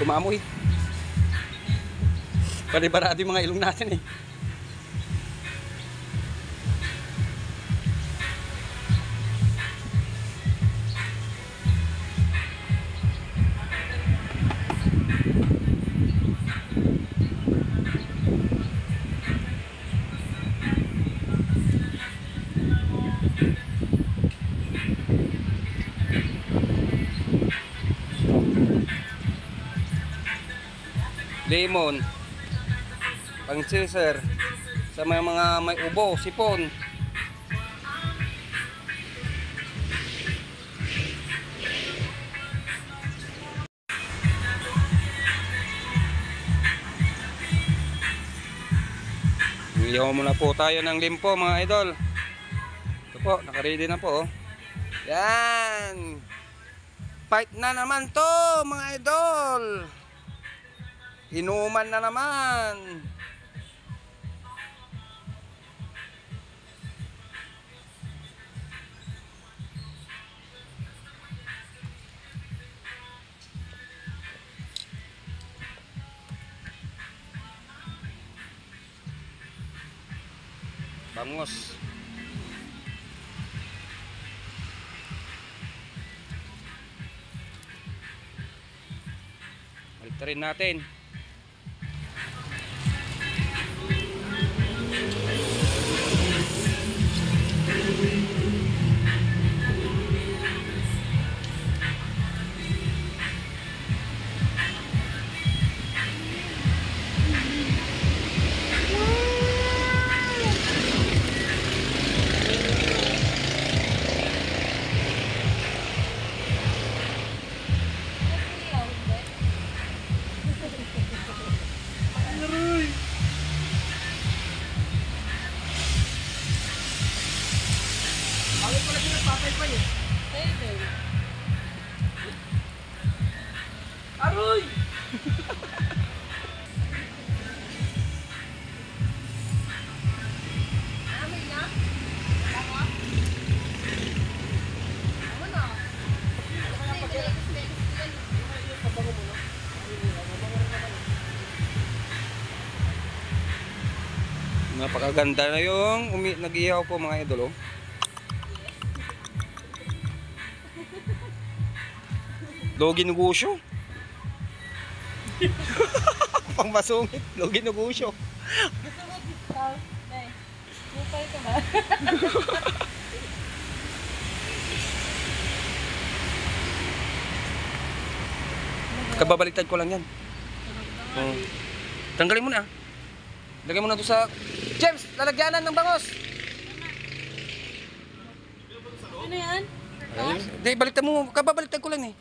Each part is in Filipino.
Kumamoy. Panibarado yung mga ilong natin eh. Lemon, pang chaser sa mga may ubo, sipon. Iyaw muna po tayo ng limpo mga idol. Ito po, nakaready na po. Yan. Fight na naman to mga idol. Inuman na naman. Bangos. Balik natin. Aroy! Napakaganda na yung nag-ihaw po mga idol. Oh. Logi negosyo. Pang masungit, logi negosyo. Gusto mo discount? Nay, bukay ka ba? Kababaliktad ko lang yan. Oh. Tanggalin mo na. Lagyan mo na ito sa... James, lalagyanan ng bangos. Ano yan? Hindi, baliktad mo. Kababaliktad ko lang eh.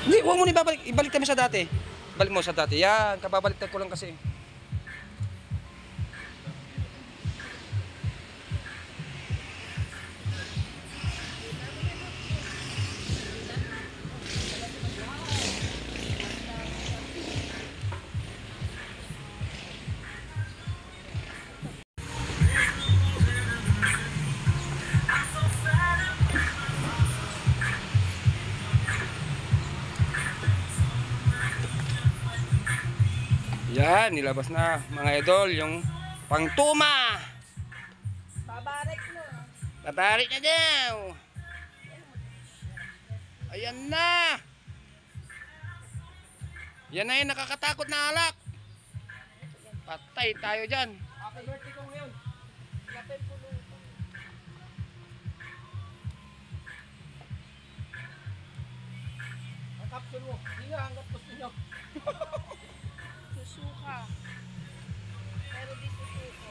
Hindi, huwag mo na ibabalik. Ibaliktad mo sa dati. Balik mo sa dati. Yan, kababaliktad ko lang kasi. Yan, nilabas na mga idol yung pangtuma. Babarik mo. Babarik na daw. Ayan na. Yan na yung nakakatakot na alak. Patay tayo dyan. Happy birthday ko ngayon. Kapit po nung ito. Ang capsule mo. Hindi nga, hanggat gusto nyo. Susuka. Pero di susuko.